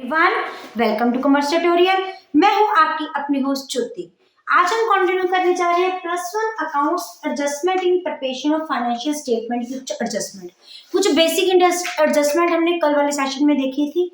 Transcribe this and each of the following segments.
Everyone, welcome to commerce tutorial. मैं हूं आपकी अपनी होस्ट ज्योति। आज हम कंटिन्यू करने जा रहे हैं +1 accounts adjustment in preparation of financial statement which adjustment. कुछ बेसिक एडजस्टमेंट हमने कल वाले सेशन में देखी थी।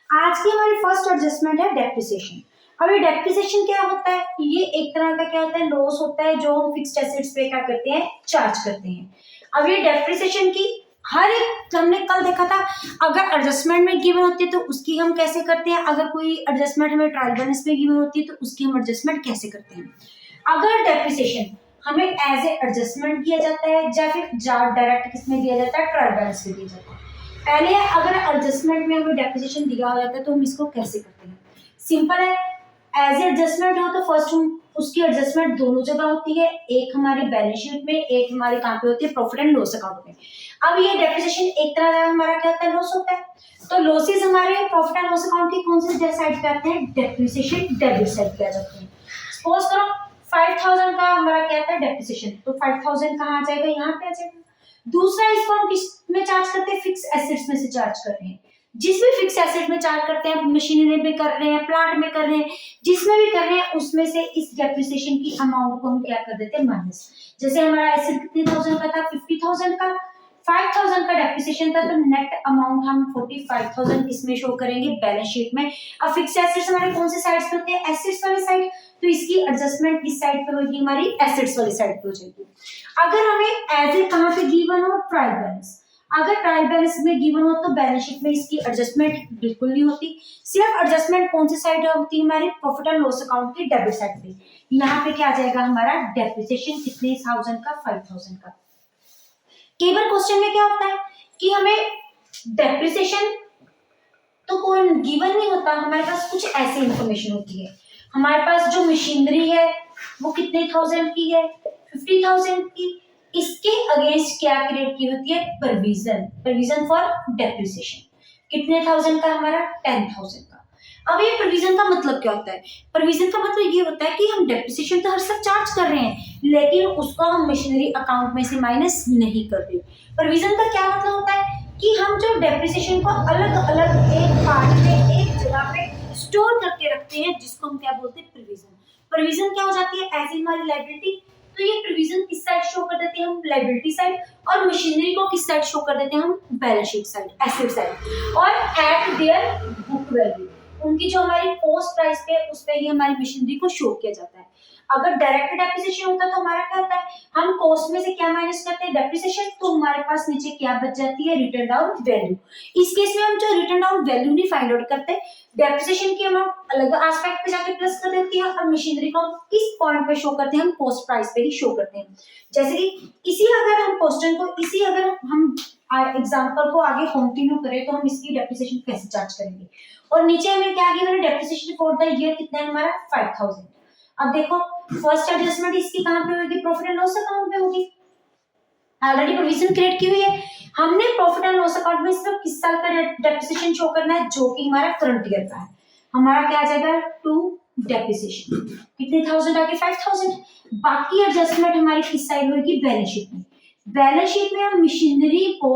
आज की हमारी फर्स्ट एडजस्टमेंट है डेप्रिसिएशन। अब ये डेप्रिसिएशन क्या होता है? ये एक तरह का क्या होता है, लॉस होता है जो हम फिक्स्ड एसेट्स पे क्या करते हैं, चार्ज करते हैं। अब ये डेप्रिसिएशन की हर एक हमने कल देखा था, अगर एडजस्टमेंट में गिवन होती है तो उसकी हम कैसे करते हैं, अगर कोई एडजस्टमेंट हमें ट्रायल बैलेंस में गिवन होती है तो उसकी हम एडजस्टमेंट कैसे करते हैं। अगर डेप्रिसिएशन हमें एज ए एडजस्टमेंट दिया जाता है या फिर डायरेक्ट किसमें दिया जाता है, ट्रायल बैलेंस में दिया जाता है। पहले अगर एडजस्टमेंट में हमें डेप्रिसिएशन दिया हो जाता है तो हम इसको कैसे करते हैं। सिंपल है, एज एडजस्टमेंट हो तो फर्स्ट हम उसकी एडजस्टमेंट दोनों जगह होती है, एक हमारे बैलेंस शीट में, एक हमारे कहाँ पे होती है, प्रॉफिट एंड लॉस अकाउंट में। अब ये डेप्रिसिएशन एक तरह का हमारा क्या होता है, लॉस होता है। तो लॉसेस हमारे प्रॉफिट एंड लॉस अकाउंट की कौन सी साइड पे आते हैं, डेप्रिसिएशन डेबिट साइड पे आ जाते हैं। सपोज करो 5000 का हमारा क्या आता है, डेप्रिसिएशन, तो 5000 कहाँ आ जाएगा, यहाँ पे आ जाएगा। दूसरा इसको हम किस में चार्ज करते हैं, फिक्स एसेट्स में से चार्ज कर रहे हैं। जिस भी फिक्स एसेट में चार्ज करते हैं, मशीनरी में कर रहे हैं, प्लांट में कर रहे हैं, जिसमें भी कर रहे हैं, उसमें से इस डेप्रिसिएशन की अमाउंट को हम क्या कर देते हैं, माइनस। जैसे हमारा एसेट कितने थाउजेंड का था, 50,000 का, 5,000 का डेप्रिसिएशन था, तो नेट अमाउंट हम 45,000 इसमें शो करेंगे बैलेंस शीट में। अब फिक्स एसेट्स हमारे कौन से साइड पे होते हैं, एसेट्स वाली साइड, तो इसकी एडजस्टमेंट इस साइड पे होगी, हमारी एसेट्स वाली साइड पे हो जाएगी। अगर हमें एज ए कहां पे गिवन हो, ट्रायल बैलेंस, अगर ट्रायल बैलेंस में गिवन हो तो बैलेंस शीट में इसकी एडजस्टमेंट बिल्कुल नहीं होती। सिर्फ एडजस्टमेंट कौन सी साइड होती है, हमारी प्रॉफिट एंड लॉस अकाउंट की डेबिट साइड पे। यहाँ पे क्या आ जाएगा हमारा डेप्रिसिएशन, कितने 1000 का, 5000 का। कई बार क्वेश्चन में क्या होता है कि हमें डेप्रिसिएशन तो कोई गिवन नहीं होता, हमारे पास कुछ ऐसी इंफॉर्मेशन होती है। हमारे पास जो मशीनरी है वो कितने 1000 की है, 50,000 की। इसके अगेंस्ट क्या क्रिएट की होती है, प्रोविजन फॉर डेप्रिसिएशन। कितने 1000 का, हमारा 10,000 का। अब ये प्रोविजन का मतलब क्या होता है, प्रोविजन का मतलब ये होता है कि हम डेप्रिसिएशन तो हर सब चार्ज कर रहे हैं, लेकिन उसको हम मशीनरी अकाउंट में से माइनस नहीं कर रहे। प्रोविजन का क्या मतलब होता है कि हम जो डेप्रिसिएशन को अलग अलग एक पार्ट में, एक जगह पे स्टोर करके रखते हैं, जिसको हम क्या बोलते हैं, प्रोविजन। प्रोविजन क्या हो जाती है, एज हमारी लायबिलिटी, तो ये प्रोविजन किस साइड शो कर देते हैं, हम लायबिलिटी साइड, और मशीनरी को किस साइड शो कर देते हैं, हम balance sheet side, asset side. और एट देयर बुक वैल्यू, उनकी जो हमारी कॉस्ट प्राइस पे उस पे ही हमारी मशीनरी को शो किया जाता है। अगर डायरेक्ट डेप्रिसिएशन होता है तो हमारा क्या होता है, हम कॉस्ट में से क्या माइनस करते हैं, डेप्रिसिएशन, तो हमारे पास नीचे क्या बच जाती है, रिटर्न डाउन वैल्यू। इस केस में हम जो रिटर्न डाउन वैल्यू नहीं फाइंड आउट करते, डेप्रिसिएशन की अमाउंट अलग एस्पेक्ट पे जाके प्लस कर देती है, और मशीनरी को किस पॉइंट पे शो करते हैं, हम कॉस्ट प्राइस पे ही शो करते हैं। जैसे कि इसी अगर हम क्वेश्चन को इसी अगर हम एग्जांपल को आगे कंटिन्यू करें तो हम इसकी डेप्रिसिएशन कैसे चार्ज करेंगे। और नीचे हमें क्या गिवन है, डेप्रिसिएशन फॉर द ईयर कितना है हमारा, 5000। अब देखो फर्स्ट एडजस्टमेंट इसकी कहां पे होगी, प्रॉफिट एंड लॉस अकाउंट पे होगी। ऑलरेडी प्रोविजन क्रिएट की हुई है, हमने प्रॉफिट एंड लॉस अकाउंट में सिर्फ किस साल का डेप्रिसिएशन शो करना है, जो कि हमारा करंट ईयर का है। हमारा क्या आ जाएगा, टू डेप्रिसिएशन, कितने 1000 आके 5000। बाकी एडजस्टमेंट हमारी किस साइड होगी, बैलेंस शीट में। बैलेंस शीट में हम मशीनरी को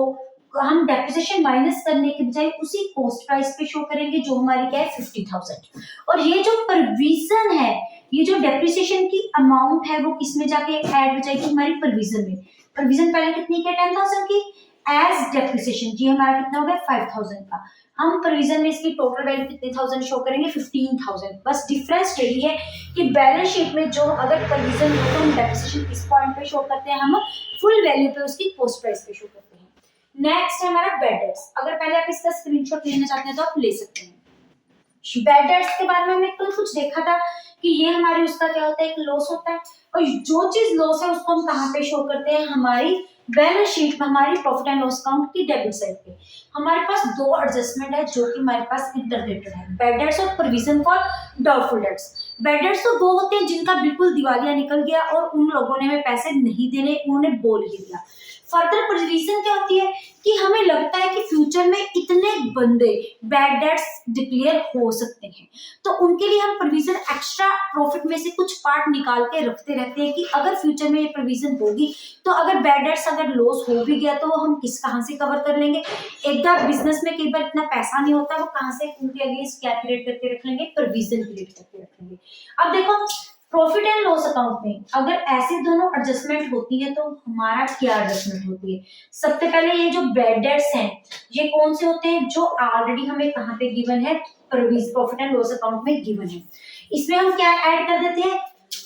हम डेप्रिसिएशन माइनस करने के बजाय उसी कॉस्ट प्राइस पे शो करेंगे, जो हमारी क्या है, 50,000। और ये जो प्रोविजन है, ये जो डेप्रिसिएशन की अमाउंट है, वो किसमें जाके ऐड हो जाएगी, हमारी प्रोविजन में। प्रोविजन पहले कितनी की, 10,000 की, एज डेप्रिसिएशन जी हमारा कितना हो गया, 5000 का। हम प्रोविजन में इसकी टोटल वैल्यू कितने 1000 शो करेंगे, 15,000। बस डिफरेंस यही है कि बैलेंस शीट में जो अगर प्रोविजन हो तो हम डेप्रिसिएशन किस पॉइंट पे शो करते हैं, हम फुल वैल्यू पे उसकी कॉस्ट प्राइस पे शो करते हैं। नेक्स्ट है हमारा बैड डेट्स। अगर पहले आप इसका स्क्रीनशॉट लेना चाहते हैं तो आप ले सकते हैं। बैड डेट्स के बारे में हमने कल कुछ देखा था कि ये हमारी उसका क्या होता है, एक लॉस होता है, और जो चीज लॉस है उसको हम कहाँ पे शो करते हैं, हमारी बैलेंस शीट में, हमारी प्रॉफिट एंड लॉस अकाउंट की डेबिट साइड पे। हमारे पास दो एडजस्टमेंट है जो कि हमारे पास इंटररिलेटेड है, बैड डेट्स और provision for doubtful dates. Bad debts तो वो होते हैं जिनका बिल्कुल दिवालिया निकल गया और उन लोगों ने हमें पैसे नहीं देने, उन्होंने बोल ही दिया। फर्दर रीजन क्या होती है कि हमें लगता है कि फ्यूचर में इतने बंदे बैड डेट्स डिक्लेयर हो सकते हैं, तो उनके लिए हम प्रोविजन एक्स्ट्रा प्रॉफिट में से कुछ पार्ट निकाल के रखते रहते हैं कि अगर फ्यूचर में ये प्रोविजन होगी तो अगर बैड डेट्स अगर लॉस हो भी गया तो वो हम कहाँ से कवर कर लेंगे। एक बार बिजनेस में कई बार इतना पैसा नहीं होता, वो कहाँ से उनके अगेंस्ट क्या क्रिएट करके रख लेंगे, प्रोविजन क्रिएट करके रख लेंगे। अब देखो प्रॉफिट एंड लॉस अकाउंट में अगर ऐसे दोनों एडजस्टमेंट होती है तो हमारा क्या एडजस्टमेंट होती है। सबसे पहले ये जो बैड डेट्स हैं ये कौन से होते हैं, जो ऑलरेडी हमें कहाँ पे गिवन है, प्रॉफिट एंड लॉस अकाउंट में गिवन है। इसमें हम क्या ऐड कर देते हैं,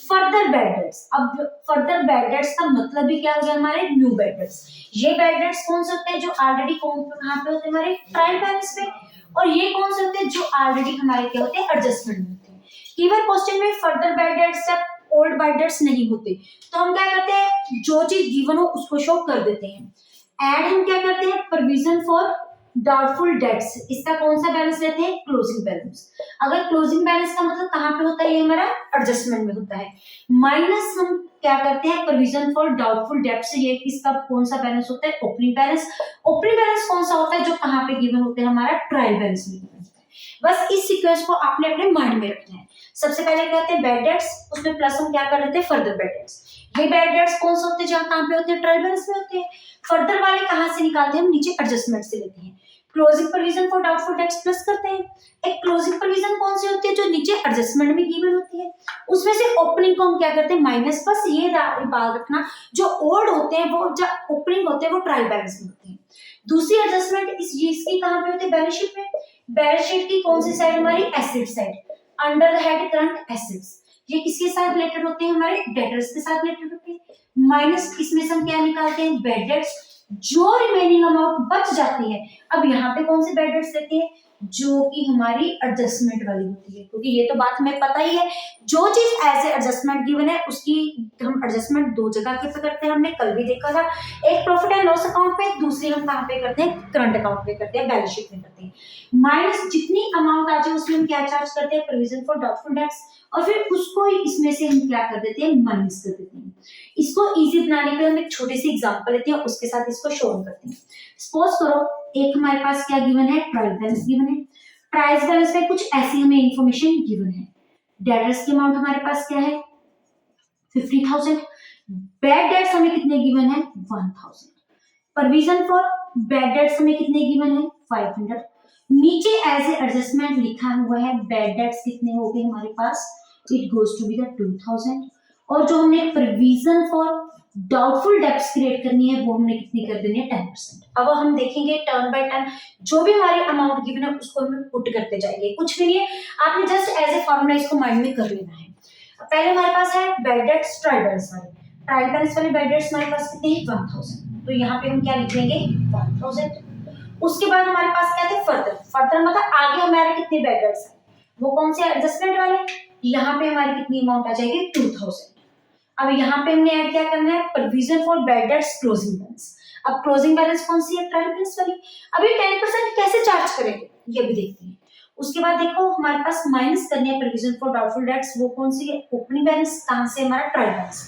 फर्दर बैड डेट्स। अब फर्दर बैड डेट्स का मतलब भी क्या हो गया, हमारे न्यू बैड डेट्स। ये बैड डेट्स कौन से होते हैं, जो ऑलरेडी कहाँ पे होते हैं, हमारे ट्रायल बैलेंस पे। और ये कौन से होते हैं, जो ऑलरेडी हमारे क्या होते हैं, एडजस्टमेंट में होते हैं। केवल क्वेश्चन में फर्दर बैड डेट्स जब ओल्ड बैड डेट्स नहीं होते तो हम क्या करते हैं, जो चीज गिवन हो उसको शो कर देते हैं। एड हम क्या करते हैं, प्रोविजन फॉर डाउटफुल डेट्स। इसका कौन सा बैलेंस लेते हैं, क्लोजिंग बैलेंस। अगर क्लोजिंग बैलेंस का मतलब कहाँ पे होता है, ये हमारा एडजस्टमेंट में होता है। माइनस हम क्या करते हैं, प्रोविजन फॉर डाउटफुल डेट्स, ये किसका कौन सा बैलेंस होता है, ओपनिंग बैलेंस। ओपनिंग बैलेंस कौन सा होता है, जो कहाँ पे गिवन होते हैं, हमारा ट्रायल बैलेंस में गिवन होता है। बस इस सीक्वेंस को आपने अपने माइंड में रखना है। सबसे पहले कहते हैं बैड डेट्स, उसमें प्लस हम क्या कर देते हैं, फर्दर बैड डेट्स। ये बैड डेट्स कौन से होते हैं, जहाँ कहाँ पे होते हैं, ट्रायल बैलेंस में होते हैं। फर्दर वाले कहाँ से निकालते हैं, हम नीचे एडजस्टमेंट से लेते हैं। Closing provision for doubtful dates plus करते हैं। एक क्लोजिंग प्रोविजन कौन सी होती है, जो नीचे एडजस्टमेंट में गिवन होती है। उसमें से ओपनिंग को हम क्या करते हैं, माइनस। बस ये बात रखना, जो ओल्ड होते हैं वो जो ओपनिंग होते हैं वो ट्रायल बैलेंस में होते हैं। दूसरी एडजस्टमेंट इस चीज की कहाँ पे होती है, बैलेंस शीट में। बैलेंस शीट की कौन सी साइड, हमारी asset side, under the head current assets. ये किसके साथ रिलेटेड होते हैं, हमारे डेटर्स के साथ रिलेटेड होते हैं। माइनस इसमें से हम क्या निकालते हैं, बैड डेट्स। जो रिमेनिंग अमाउंट बच जाती है, अब यहाँ पे कौन से बैड डेट्स लेते हैं, जो कि हमारी एडजस्टमेंट वाली होती है, क्योंकि ये तो बात हमें पता ही है, जो चीज ऐसे एडजस्टमेंट गिवन है उसकी हम एडजस्टमेंट दो जगह पे करते हैं, हमने कल भी देखा था। एक प्रॉफिट एंड लॉस अकाउंट पे, दूसरी हम कहाँ पे करते हैं, करंट अकाउंट पे करते हैं, बैलेंस शीट में करते हैं। माइनस जितनी अमाउंट आ जाए उसमें हम क्या चार्ज करते हैं, प्रोविजन फॉर डाउटफुल डेट्स। और फिर उसको ही इसमें से हम क्या कर देते हैं, माइनस कर देते हैं। इसको इजी बनाने के लिए हम एक छोटी सी एग्जांपल लेते हैं, उसके साथ इसको शो करते हैं। सपोज करो एक हमारे पास क्या गिवन है, ट्रायल बैलेंस गिवन है। ट्रायल बैलेंस में कुछ ऐसी हमें इंफॉर्मेशन गिवन है। डेटर्स की अमाउंट हमारे पास क्या है, 50,000। बैड डेट्स हमें कितने गिवन है, 1,000। प्रोविजन फॉर बैड डेट्स हमें कितने गिवन है, 500। नीचे एज ए एडजस्टमेंट लिखा हुआ है, बैड डेट्स कितने हो गए हमारे पास, it goes to be the 2,000। और जो हमने provision for doubtful debts create करनी है वो हमने कितनी कर देनी है, 10%। अब हम देखेंगे टर्न बाय टर्न, जो भी हमारी अमाउंट गिवन है उसको हम पुट करते जाएंगे। कुछ भी नहीं है, आपने जस्ट एज ए फॉर्मूला इसको माइंड में कर लेना है। पहले हमारे पास है बैड डेट्स, ट्रायल बैलेंस वाले। ट्रायल बैलेंस वाले बैड डेट्स हमारे पास कितने हैं, 1,000। तो यहाँ पे हम क्या लिख लेंगे, 1,000। उसके बाद हमारे पास क्या थे, फर्दर। फर्दर मतलब आगे हमारे कितने बैड डेट्स हैं, वो कौन से एडजस्टमेंट वाले। यहाँ पे हमारी कितनी अमाउंट आ जाएगी, 2,000। अब यहाँ पे हमने ऐड क्या करना है, provision for bad debts closing balance. अब क्लोजिंग बैलेंस कौन सी है, ट्रायल बैलेंस वाली। अब ये 10% कैसे चार्ज करेंगे ये भी देखते हैं। उसके बाद देखो हमारे पास माइनस करनी है प्रोविजन फॉर डाउटफुल डेट्स, वो कौन सी है, ओपनिंग बैलेंस। कहां से, हमारा ट्रायल बैलेंस।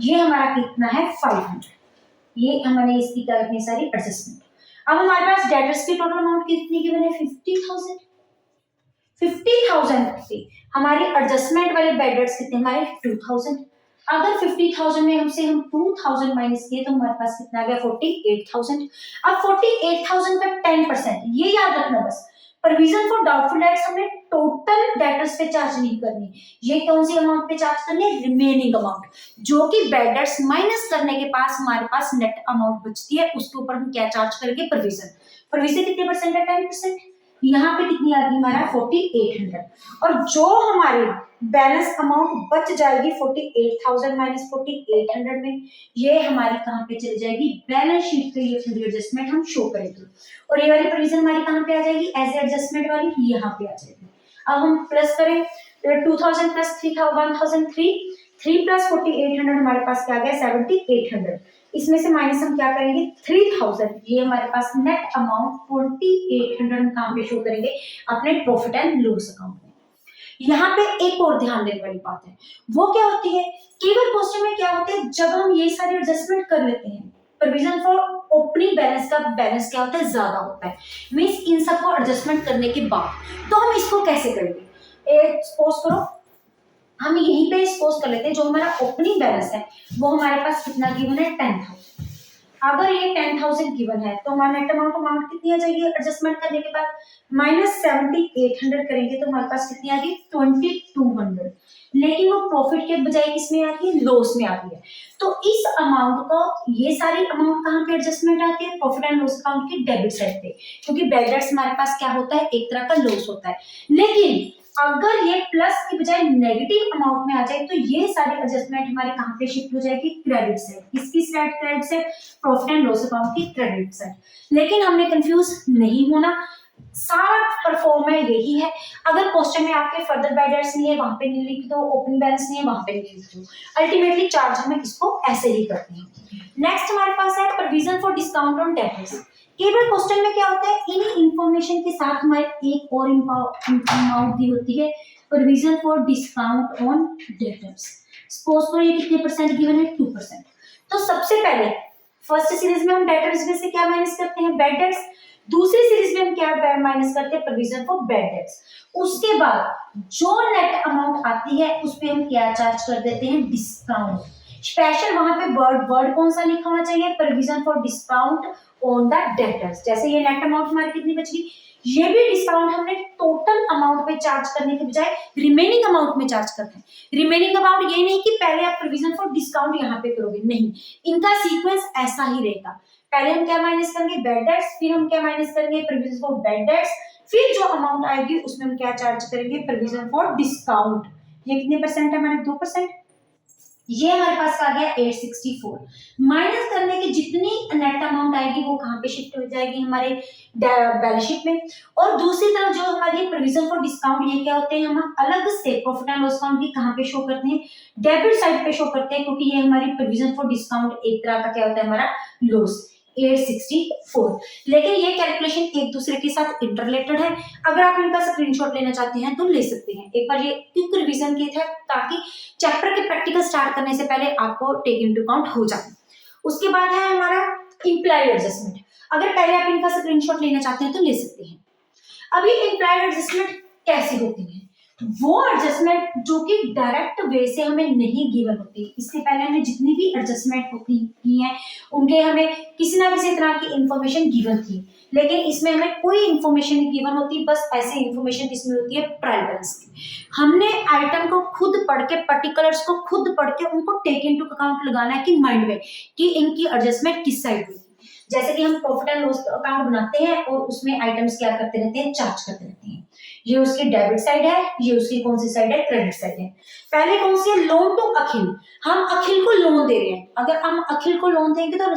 ये हमारा कितना है, 500। ये हमने इसकी क्या रखनी सारी एडजस्टमेंट। अब हमारे पास डेटर्स की टोटल अमाउंट कितनी गिवन है, 50,000। 50,000 हमारी एडजस्टमेंट वाले बैड डेट्स कितने, हमारे 2,000। अगर 50,000 में हमसे हम 2,000 माइनस किए तो हमारे पास कितना आ गया, 48,000। अब 48,000 का 10%, ये याद रखना बस। प्रोविजन फॉर डाउटफुल डेट्स हमने टोटल डेटर्स पे चार्ज नहीं करनी, ये कौन सी अमाउंट पे चार्ज करनी है, रिमेनिंग अमाउंट, जो कि बैड डेट्स माइनस करने के पास हमारे पास नेट अमाउंट बचती है, उसके ऊपर हम क्या चार्ज करेंगे, प्रोविजन। प्रोविजन कितने परसेंट है, 10%। यहाँ पे कितनी आ गई हमारा 4800। और जो हमारी बैलेंस अमाउंट बच जाएगी 48,000 माइनस 4800 में, ये हमारी कहाँ पे चली जाएगी, बैलेंस शीट पे ये पूरी एडजस्टमेंट हम शो करेंगे। और ये वाली प्रोविजन हमारी कहाँ पे आ जाएगी, एज एडजस्टमेंट वाली यहाँ पे आ जाएगी। अब हम प्लस करें, 2000 प्लस 1,003, 3 प्लस 4800 हमारे पास क्या आ गया, 7,800। इसमें से माइनस हम क्या करेंगे, 3,000। ये हमारे पास नेट अमाउंट 4,800 हम कहाँ पे शो करेंगे, अपने प्रॉफिट एंड लॉस अकाउंट में। यहाँ पे एक और ध्यान देने वाली बात है, वो क्या होती है, केवल क्वेश्चन में क्या होता है, जब हम ये सारे एडजस्टमेंट कर लेते हैं प्रोविजन फॉर ओपनिंग बैलेंस का बैलेंस क्या होता है, ज्यादा होता है। मीन्स इन सबको एडजस्टमेंट करने के बाद तो हम इसको कैसे करेंगे, सपोज करो हम यहीं पे सपोज कर लेते हैं जो हमारा ओपनिंग बैलेंस है वो हमारे पास कितना गिवन है, 10,000। अगर ये 10,000 गिवन है तो हमारा नेट अमाउंट कितनी आ जाएगी एडजस्टमेंट करने के बाद, -7800 करेंगे तो हमारे पास कितनी आ गई, 2200। लेकिन वो प्रॉफिट के बजाय किसमें आ रही है, लॉस में आ रही है। तो इस अमाउंट को, ये सारी अमाउंट कहाँ पे एडजस्टमेंट आती है, प्रॉफिट एंड लॉस अकाउंट के डेबिट साइड पे, क्योंकि बैड डेट्स हमारे पास क्या होता है, एक तरह का लॉस होता है। लेकिन अगर ये प्लस की बजाय नेगेटिव अमाउंट में आ जाए तो ये सारी एडजस्टमेंट हमारे कहाँ पे शिफ्ट हो जाएगी, क्रेडिट साइड। किसकी side, credit side, profit and loss account की क्रेडिट साइड। लेकिन हमने कंफ्यूज नहीं होना, सारा परफॉर्म है यही है। अगर क्वेश्चन में आपके फर्दर बैड डेट्स नहीं है वहां पे नहीं लिख दो, ओपनिंग बैलेंस नहीं है वहां पे नहीं लिख दो। अल्टीमेटली चार्ज हमें इसको ऐसे ही करते हैं। नेक्स्ट हमारे पास है provision for discount on debtors. केवल क्वेश्चन में क्या होता है, इन्हीं इंफॉर्मेशन के साथ हमारे एक और अमाउंट दी होती है, provision for discount on debtors. Suppose करो ये कितने परसेंट गिवन है, 2%। तो सबसे पहले फर्स्ट सीरीज में हम डेटर्स में से क्या माइनस करते हैं, बैड डेट्स। दूसरी सीरीज में हम क्या माइनस करते हैं, प्रोविजन फॉर बैड डेट्स। उसके बाद जो नेट अमाउंट आती है उस पे हम क्या चार्ज कर देते हैं, डिस्काउंट। स्पेशल वहां पे वर्ड कौन सा लिखा होना चाहिए, provision for discount on the debtors. जैसे ये नेट अमाउंट हमारी कितनी बचगी, ये भी डिस्काउंट हमने टोटल अमाउंट पे चार्ज करने के बजाय रिमेनिंग अमाउंट में चार्ज करते हैं। रिमेनिंग अमाउंट ये नहीं कि पहले आप प्रोविजन फॉर डिस्काउंट यहाँ पे करोगे, नहीं, इनका सीक्वेंस ऐसा ही रहेगा। पहले हम क्या माइनस करेंगे, बैड डेट्स, फिर हम क्या माइनस करेंगे, प्रोविजन फॉर बैड डेट्स, फिर जो अमाउंट आएगी उसमें हम क्या चार्ज करेंगे, प्रोविजन फॉर डिस्काउंट। ये कितने परसेंट है हमारे, 2%। ये हमारे पास आ गया 864। माइनस करने की जितनी नेट अमाउंट आएगी वो कहाँ पे शिफ्ट हो जाएगी, हमारे बैलेंस शीट में। और दूसरी तरफ जो हमारी प्रोविजन फॉर डिस्काउंट, ये क्या होते हैं, हम अलग से प्रॉफिट एंड लॉस अकाउंट की कहाँ पे शो करते हैं, डेबिट साइड पे शो करते हैं, क्योंकि ये हमारी प्रोविजन फॉर डिस्काउंट एक तरह का क्या होता है, हमारा लॉस। 864। लेकिन ये कैलकुलेशन एक दूसरे के साथ इंटरलेटेड है। अगर आप इनका स्क्रीनशॉट लेना चाहते हैं तो ले सकते हैं। एक बार ये क्विक रिवीजन के थे ताकि चैप्टर के प्रैक्टिकल स्टार्ट करने से पहले आपको टेक इनटू अकाउंट हो जाए। उसके बाद है हमारा इम्प्लाइड एडजस्टमेंट। अगर पहले आप इनका स्क्रीनशॉट लेना चाहते हैं तो ले सकते हैं। अभी इम्प्लाइड एडजस्टमेंट कैसी होती है, वो एडजस्टमेंट जो कि डायरेक्ट वे से हमें नहीं गिवन होती। इससे पहले हमें जितनी भी एडजस्टमेंट होती की है उनके हमें किसी ना किसी तरह की इंफॉर्मेशन गिवन थी, लेकिन इसमें हमें कोई इंफॉर्मेशन नहीं गिवन होती। बस ऐसे इंफॉर्मेशन किसमें होती है, ट्रायल बैलेंस की। हमने आइटम को खुद पढ़ के, पर्टिकुलर्स को खुद पढ़ के उनको टेक इनटू अकाउंट लगाना है कि माइंड में कि इनकी एडजस्टमेंट किस साइड हुई। जैसे कि हम प्रॉफिट एंड लॉस अकाउंट बनाते हैं और उसमें आइटम्स क्या करते रहते हैं, चार्ज करते रहते हैं। ये उसकी डेबिट साइड है, ये उसकी कौन सी साइड है, क्रेडिट साइड है। पहले कौन सी है, लोन टू अखिल। हम अखिल को लोन दे रहे हैं। अगर हम अखिल को लोन देंगे तो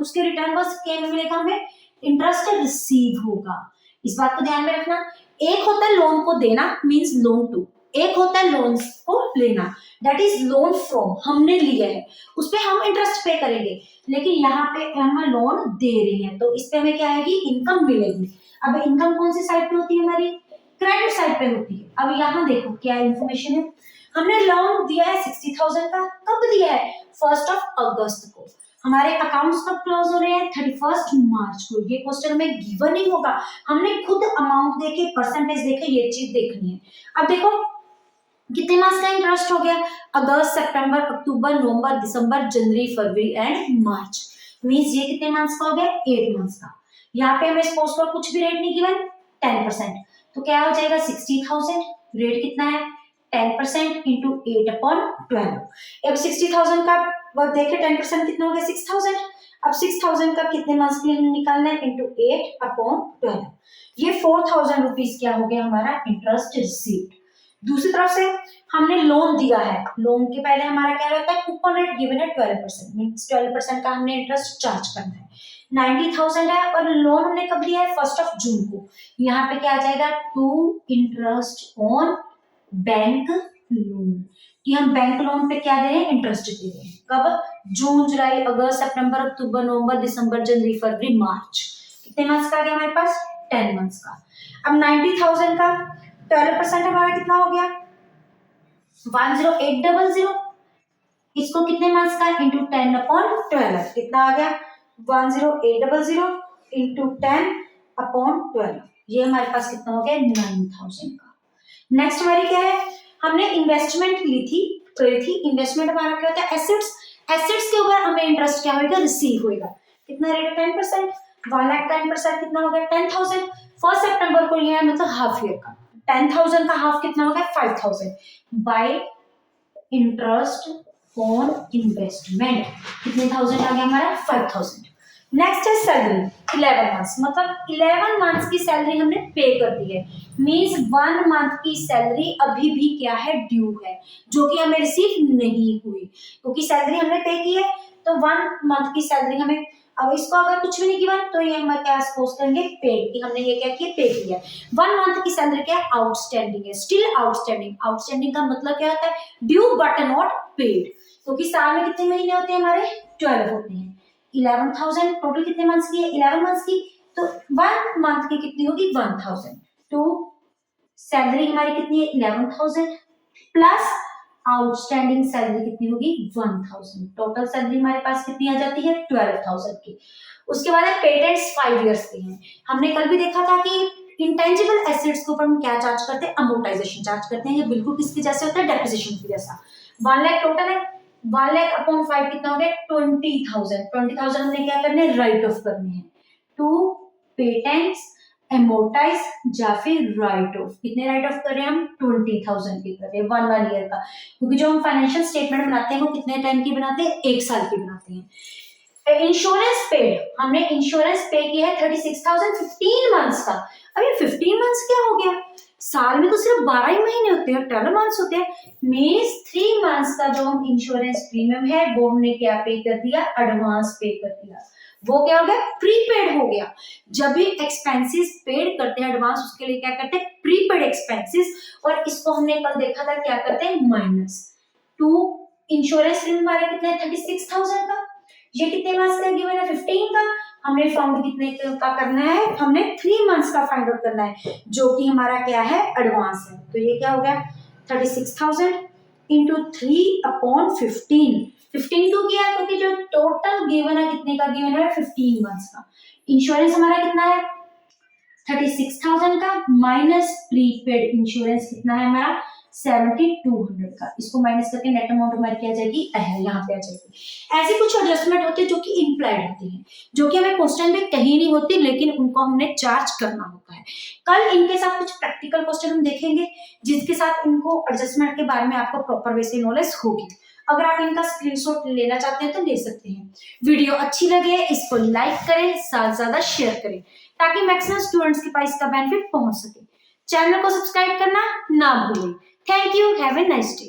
उसके रिटर्न बस क्या मिलेगा, हमें इंटरेस्ट रिसीव होगा। इस बात को ध्यान में रखना। एक होता है लोन को देना, मींस लोन टू, एक होता है लोन को लेना, दैट इज लोन फ्रॉम, हमने लिया है, उस पे हम इंटरेस्ट पे करेंगे। लेकिन यहाँ पे हम लोन दे रहे हैं तो इस पे हमें क्या आएगी, इनकम मिलेगी। अब इनकम कौन सी साइड पे होती है, हमारी क्रेडिट साइड पे होती है। अब यहाँ देखो क्या इंफॉर्मेशन है, हमने लोन दिया है 60,000 का। कब दिया है, 1 अगस्त को। हमारे अकाउंट्स कब क्लोज हो रहे हैं, 31 मार्च को। ये क्वेश्चन में गिवन नहीं होगा, हमने खुद अमाउंट देके, परसेंटेज देके ये चीज देखनी है। अब देखो कितने मास का इंटरेस्ट हो गया, अगस्त, सितंबर, अक्टूबर, नवंबर, दिसंबर, जनवरी, फरवरी एंड मार्च। मींस ये कितने मंथ्स का हो गया, 8 मंथ्स का। यहाँ पे हमें सपोज कर कुछ भी रेट नहीं गिवन, 10%, तो क्या हो जाएगा 60,000। रेट कितना है, 10% इंटू 8/12। अब 60,000 का वर्क देखे, 10% कितना हो गया, 6,000। अब 6,000 का कितने मंथ्स के लिए निकालना है, इंटू 8/12। ये 4,000 रुपीज क्या हो गया हमारा इंटरेस्ट रिसीव्ड। दूसरी तरफ से हमने लोन दिया है, लोन के पहले हमारा क्या रहता है, कूपन रेट गिवन है 12%, मींस 12% का हमने इंटरेस्ट चार्ज करना है। 90,000 है और लोन हमने कब दिया है, 1 जून को। यहाँ पे क्या आ जाएगा, to interest on bank loan, कि हम बैंक लोन पे क्या दे रहे हैं, इंटरेस्ट दे रहे हैं। कब, जून, जुलाई, अगस्त, सितंबर, अक्टूबर, नवंबर, दिसंबर, जनवरी, फरवरी, मार्च। कितने मंथ्स का आ गया हमारे पास, 10 मंथ्स का। अब 90,000 का 12% हमारा कितना हो गया, 10800। इसको कितने मंथ्स का, इंटू 10/12 कितना आ गया, 10800 इंटू 10/12, ये हमारे पास कितना हो गया 9000 का। नेक्स्ट हमारी क्या है, हमने इन्वेस्टमेंट ली थी, इन्वेस्टमेंट हमारा क्या होता है एसेट्स, एसेट्स के ऊपर हमें इंटरेस्ट क्या होगा रिसीव होगा, कितना रेट 10%, 1,10% कितना हो गया 10,000। 1 सितंबर को लिया है मतलब हाफ ईयर का, 10,000 का हाफ कितना हो गया 5,000 बाय इंटरेस्ट ऑन इन्वेस्टमेंट, कितने थाउजेंड आ गया हमारा 5,000। नेक्स्ट है सैलरी 11 मंथ्स, मतलब 11 मंथ्स की सैलरी हमने पे कर दी है, मींस 1 मंथ की सैलरी अभी भी क्या है ड्यू है, जो कि हमें रिसीव नहीं हुई, क्योंकि सैलरी हमने पे की है तो 1 मंथ की सैलरी हमें, अब इसको अगर कुछ भी नहीं किया तो ये हम क्या सपोज करेंगे पेड, कि हमने ये क्या किया पे किया है। 1 मंथ की सैलरी क्या है आउटस्टैंडिंग है, स्टिल आउटस्टैंडिंग, आउटस्टैंडिंग का मतलब क्या होता है ड्यू बट नॉट पेड, क्योंकि साल में कितने महीने होते हैं हमारे 12 होते हैं, 11,000 टोटल कितने मंथ्स की है 11 मंथ्स की, तो 1 मंथ की कितनी होगी 1,000, तो सैलरी हमारी कितनी है 11,000 प्लस आउटस्टैंडिंग सैलरी कितनी होगी 1,000, टोटल सैलरी हमारे पास कितनी आ जाती है 12,000 की। उसके बाद पेटेंट्स 5 इयर्स के हैं, हमने कल भी देखा था कि इंटेंजिबल एसेट्स के ऊपर हम क्या चार्ज करते हैं अमोर्टाइजेशन चार्ज करते हैं, ये बिल्कुल किसके जैसे होता है डेप्रिसिएशन के जैसा। 1 लाख टोटल है, 1 लाख अपॉन 5 कितना हो गया 20,000, 20,000 हमने क्या करने हैं राइट ऑफ करने हैं टू पेटेंट्स एमोर्टाइज या फिर राइट ऑफ, कितने राइट ऑफ कर रहे हैं हम 20,000 की कर रहे हैं 1 ईयर का, क्योंकि जो हम फाइनेंशियल स्टेटमेंट बनाते हैं वो कितने टाइम की बनाते हैं 1 साल की बनाते हैं। इंश्योरेंस पेड, हमने इंश्योरेंस पे किया है 36,000 15 मंथ्स का। अब ये 15 मंथ्स क्या हो गया, साल में तो सिर्फ 12 ही महीने होते हैं 12 मंथ्स होते हैं, मींस 3 मंथ्स का जो हम इंश्योरेंस प्रीमियम है वो हमने क्या पे कर दिया एडवांस पे कर दिया, वो क्या हो गया प्रीपेड हो गया। जब भी एक्सपेंसेस पेड करते हैं एडवांस उसके लिए क्या करते हैं प्रीपेड एक्सपेंसेस, और इसको हमने कल देखा था क्या करते हैं माइनस टू इंश्योरेंस प्रीमियम हमारा कितना है 36,000 का, ये कितने मंथ्स का गिवन है 15 का, हमने फाउंड कितने का करना है, हमने 3 मंथ्स का फाइंड आउट करना है जो कि हमारा क्या है एडवांस है, तो ये क्या हो गया 36,000 इंटू 3/15, 15 क्यों किया क्योंकि जो टोटल गिवन है कितने का गिवन है 15 मंथ्स का, इंश्योरेंस हमारा कितना है 36,000 का माइनस प्रीपेड इंश्योरेंस कितना है हमारा 7,200 का, इसको माइनस करके नेट अमाउंट हमारी क्या आ जाएगी यहाँ पे आ जाएगी। ऐसे कुछ एडजस्टमेंट होते हैं जो कि इम्प्लाइड होती हैं, जो कि हमें क्वेश्चन में कहीं नहीं होती लेकिन उनको हमने चार्ज करना होता है। कल इनके साथ कुछ प्रैक्टिकल क्वेश्चन हम देखेंगे जिसके साथ इनको एडजस्टमेंट के बारे में आपको प्रॉपर वे से नॉलेज होगी। अगर आप इनका स्क्रीनशॉट लेना चाहते हैं तो ले सकते हैं। वीडियो अच्छी लगे इसको लाइक करें, ज्यादा शेयर करें ताकि मैक्सिमम स्टूडेंट्स के पास इसका बेनिफिट पहुंच सके। चैनल को सब्सक्राइब करना ना भूलें। Thank you, have a nice day.